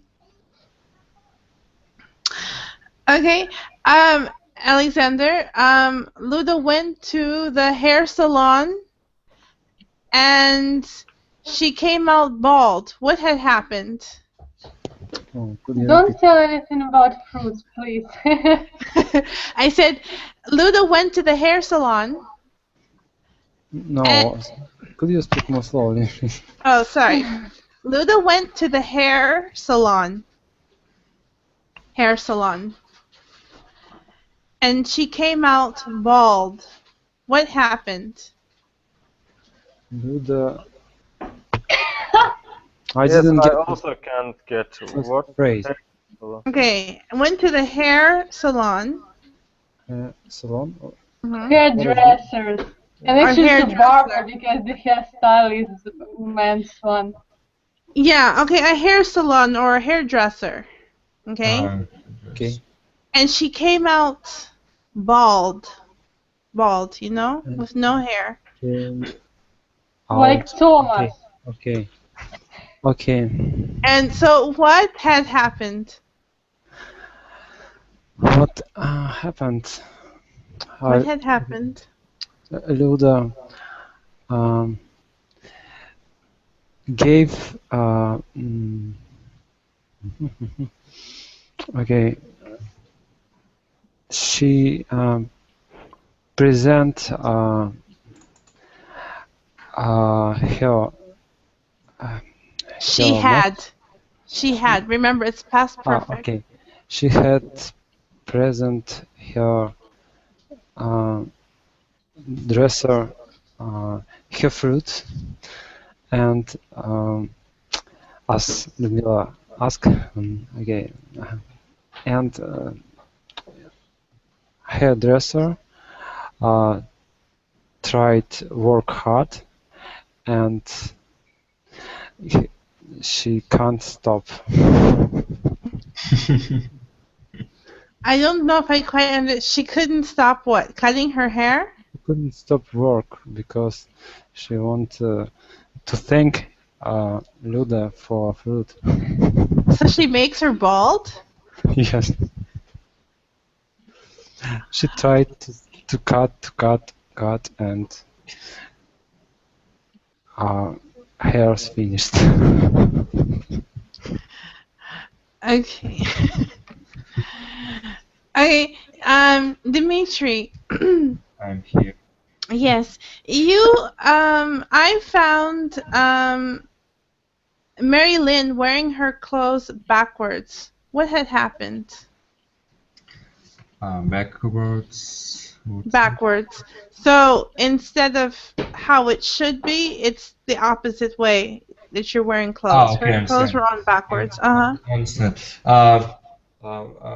[SPEAKER 1] Alexander, Luda went to the hair salon and she came out bald. What had happened?
[SPEAKER 2] Oh, could you
[SPEAKER 3] Don't
[SPEAKER 2] repeat?
[SPEAKER 3] tell anything about fruits, please.
[SPEAKER 1] I said, Luda went to the hair salon.
[SPEAKER 2] No, could you speak more slowly?
[SPEAKER 1] Oh, sorry. Luda went to the hair salon. Hair salon. And she came out bald. What happened?
[SPEAKER 2] Luda I
[SPEAKER 4] Yes,
[SPEAKER 2] didn't
[SPEAKER 4] I
[SPEAKER 2] get
[SPEAKER 4] also can't get
[SPEAKER 2] the
[SPEAKER 4] what
[SPEAKER 2] phrase.
[SPEAKER 1] Okay, went to the hair salon.
[SPEAKER 2] Salon?
[SPEAKER 1] Mhm.
[SPEAKER 3] Hairdressers. And
[SPEAKER 1] Or
[SPEAKER 3] actually it's a barber
[SPEAKER 1] hairdresser.
[SPEAKER 3] because the hairstyle is men's one.
[SPEAKER 1] Yeah, okay, a hair salon or a hairdresser. Okay?
[SPEAKER 2] Okay.
[SPEAKER 1] And she came out bald. Bald, you know? With no hair.
[SPEAKER 3] Like
[SPEAKER 2] Out.
[SPEAKER 3] Thomas.
[SPEAKER 2] Okay. Okay.
[SPEAKER 1] And so what had happened?
[SPEAKER 2] What happened?
[SPEAKER 1] What had happened?
[SPEAKER 2] Luda gave okay. She present her.
[SPEAKER 1] She had. Remember, it's past perfect.
[SPEAKER 2] Okay. She had present her dresser her fruit, and as Ludmila asked, okay, and hairdresser tried work hard, and she can't stop.
[SPEAKER 1] I don't know if I quite understand. She couldn't stop what? Cutting her hair?
[SPEAKER 2] She couldn't stop work because she wanted to thank Luda for fruit.
[SPEAKER 1] So she makes her bald?
[SPEAKER 2] Yes. She tried to cut, and hair's finished.
[SPEAKER 1] Okay. Okay, Dimitri.
[SPEAKER 6] I'm here.
[SPEAKER 1] Yes, you. I found Mary Lynn wearing her clothes backwards. What had happened?
[SPEAKER 6] Backwards.
[SPEAKER 1] Backwards. So instead of how it should be, it's the opposite way that you're wearing clothes.
[SPEAKER 6] Okay,
[SPEAKER 1] Her clothes
[SPEAKER 6] understand.
[SPEAKER 1] were on backwards. Uh huh.
[SPEAKER 6] Understand.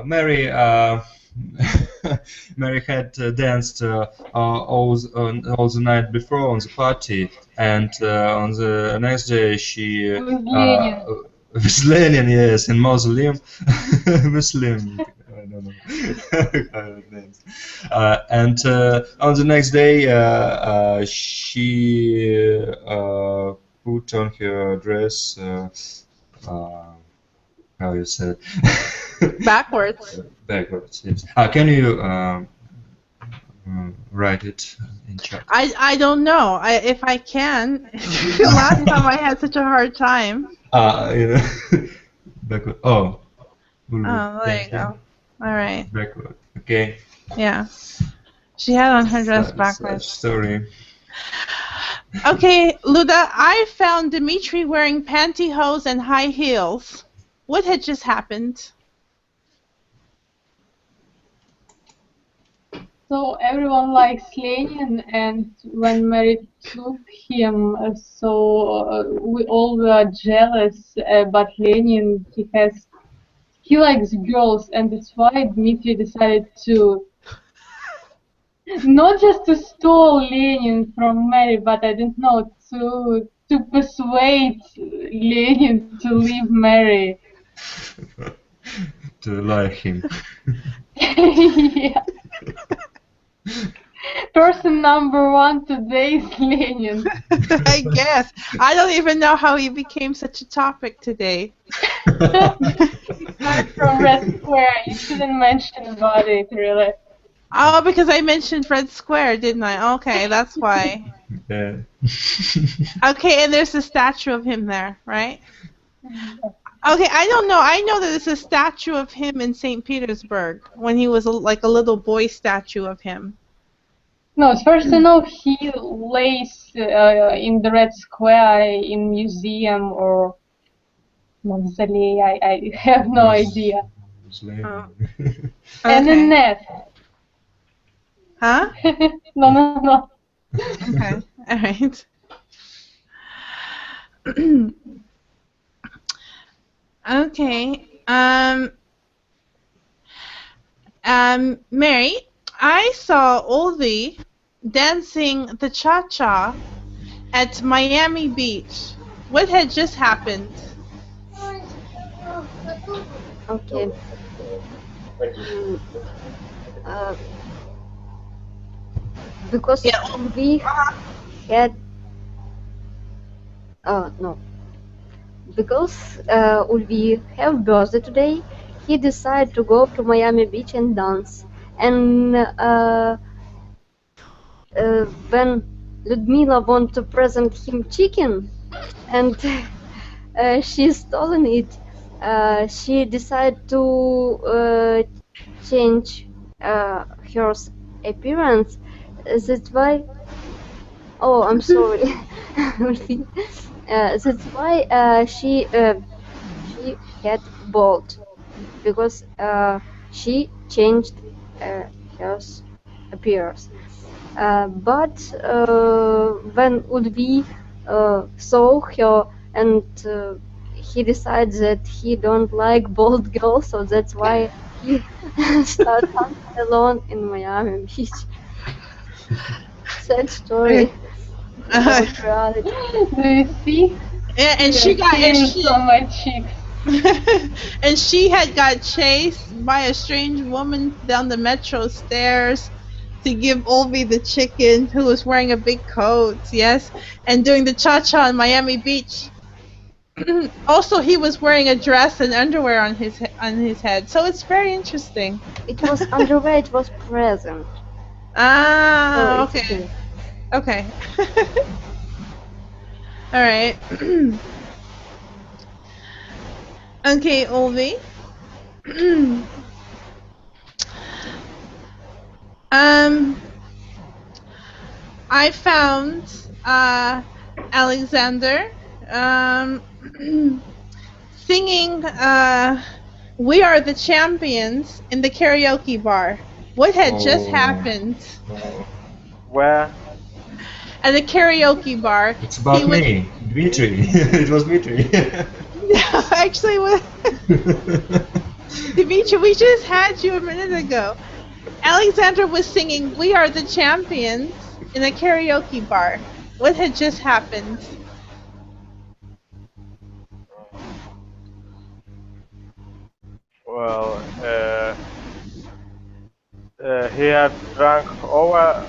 [SPEAKER 6] Mary, Mary had danced all the night before on the party, and on the next day she
[SPEAKER 3] With Lenin.
[SPEAKER 6] with Lenin, yes, in mausoleum, Muslim. I don't know how it names. And on the next day, she put on her dress. How you said?
[SPEAKER 1] Backwards.
[SPEAKER 6] Backwards, yes. Can you write it in chat?
[SPEAKER 1] I don't know. If I can. Last time I had such a hard time.
[SPEAKER 6] Backward. Oh.
[SPEAKER 1] Oh, there you go. All right.
[SPEAKER 6] Backward. Okay.
[SPEAKER 1] Yeah. She had on her dress backwards.
[SPEAKER 6] Story.
[SPEAKER 1] Okay, Luda, I found Dimitri wearing pantyhose and high heels. What had just happened?
[SPEAKER 3] So everyone likes Lenin, and when Mary took him, we all were jealous. But Lenin, he likes girls, and that's why Dmitry decided to not just to steal Lenin from Mary, but I don't know, to persuade Lenin to leave Mary.
[SPEAKER 6] To like him.
[SPEAKER 3] Yeah. Person number one today is Lenin.
[SPEAKER 1] I guess. I don't even know how he became such a topic today.
[SPEAKER 3] Not from Red Square. You shouldn't mention about it, really.
[SPEAKER 1] Oh, because I mentioned Red Square, didn't I? Okay, that's why.
[SPEAKER 6] Yeah.
[SPEAKER 1] Okay, and there's a statue of him there, right? Okay, I don't know. I know that it's a statue of him in St. Petersburg when he was like a little boy statue of him.
[SPEAKER 3] No, as far as I know, he lays in the Red Square in museum or mausoleum. I have no idea.
[SPEAKER 1] Oh.
[SPEAKER 3] And in net.
[SPEAKER 1] Huh?
[SPEAKER 3] No.
[SPEAKER 1] Okay, all right. Okay. Mary, I saw Ulvi dancing the cha-cha at Miami Beach. What had just happened?
[SPEAKER 5] Okay. Mm, uh, because
[SPEAKER 1] Yeah.
[SPEAKER 5] we had no, because we have birthday today, he decided to go to Miami Beach and dance. And when Ludmila want to present him chicken, and she stolen it, she decided to change her appearance. That's why. Oh, I'm sorry. That's why she had bald, because she changed her appearance. But when Ulvi saw her, and he decided that he don't like bald girls, so that's why he started dancing alone in Miami Beach. Sad story. About reality.
[SPEAKER 3] Do you see?
[SPEAKER 1] Yeah, and she got
[SPEAKER 3] Tears on my cheeks.
[SPEAKER 1] and she had got chased by a strange woman down the metro stairs to give Ulvi the chicken, who was wearing a big coat, yes, and doing the cha-cha on Miami Beach. Also, he was wearing a dress and underwear on his head, so it's very interesting.
[SPEAKER 5] It was underwear, it was present.
[SPEAKER 1] Ah,
[SPEAKER 5] So it's
[SPEAKER 1] okay,
[SPEAKER 5] good.
[SPEAKER 1] okay. All right. Okay, Ulvi. I found Alexander singing "We Are the Champions" in the karaoke bar. What had just happened?
[SPEAKER 4] Where?
[SPEAKER 1] At the karaoke bar.
[SPEAKER 6] It's about me, Dmitry. It was Dmitry.
[SPEAKER 1] Actually, what? Dimitri, we just had you a minute ago. Alexander was singing "We Are the Champions" in a karaoke bar. What had just happened?
[SPEAKER 4] Well, he had drunk over.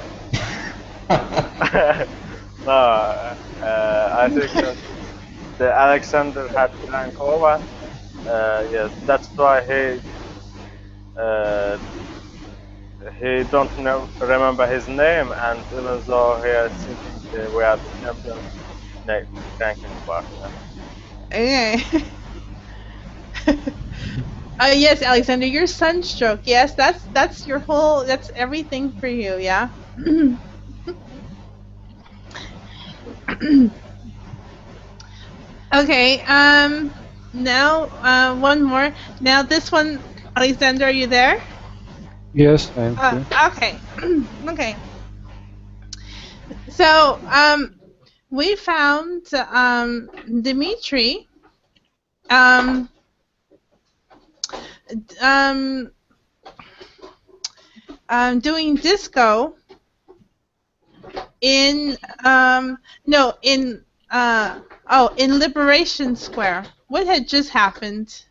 [SPEAKER 4] No, I think that the Alexander had drank over. Yes, that's why he don't remember his name, and even though he is thinking we are the champions, drinking bar.
[SPEAKER 1] Okay. Yes, Alexander, your sunstroke. Yes, that's your whole. That's everything for you. Yeah. Okay. Now, one more. Now, this one, Alexander, are you there?
[SPEAKER 2] Yes, I am here.
[SPEAKER 1] Okay. Okay. So, we found Dimitri doing disco in in Liberation Square. What had just happened?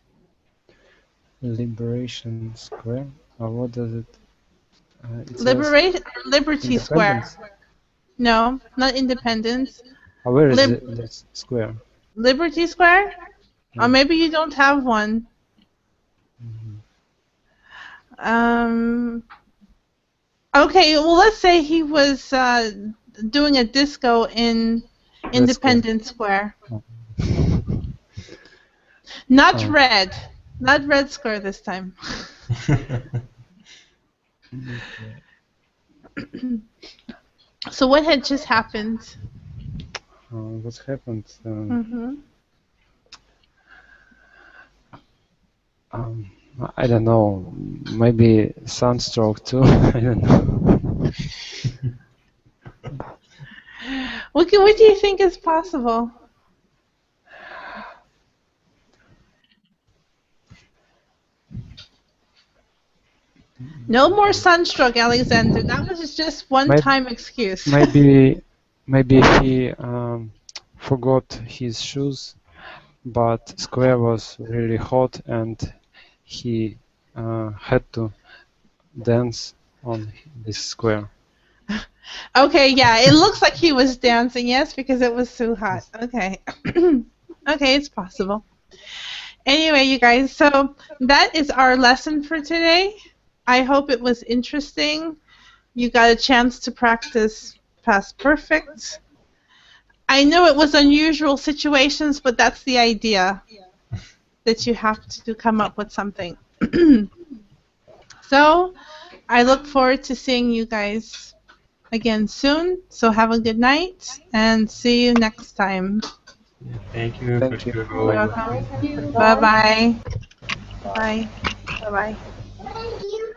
[SPEAKER 2] Liberation Square? Or what does it? It's
[SPEAKER 1] Liberty Square.
[SPEAKER 2] Independence.
[SPEAKER 1] No, not Independence.
[SPEAKER 2] Where is this square?
[SPEAKER 1] Liberty Square?
[SPEAKER 2] Yeah.
[SPEAKER 1] Or maybe you don't have one. Okay, well, let's say he was doing a disco in Independence Square. Not red. Not Red Square this time. So what had just happened?
[SPEAKER 2] What happened? I don't know. Maybe sunstroke too. I don't know.
[SPEAKER 1] What do you think is possible? No more sunstroke, Alexander. That was just one-time excuse.
[SPEAKER 2] Maybe he forgot his shoes, but square was really hot and he had to dance on this square.
[SPEAKER 1] Okay, yeah, it looks like he was dancing, yes, because it was so hot. Okay. Okay, it's possible. Anyway, you guys, so that is our lesson for today. I hope it was interesting. You got a chance to practice past perfect. I know it was unusual situations, but that's the idea, that you have to come up with something. So I look forward to seeing you guys again soon. So have a good night and see you next time.
[SPEAKER 6] Thank you.
[SPEAKER 2] Thank you.
[SPEAKER 1] You're welcome. Bye-bye. Bye. Bye-bye.
[SPEAKER 7] Thank you.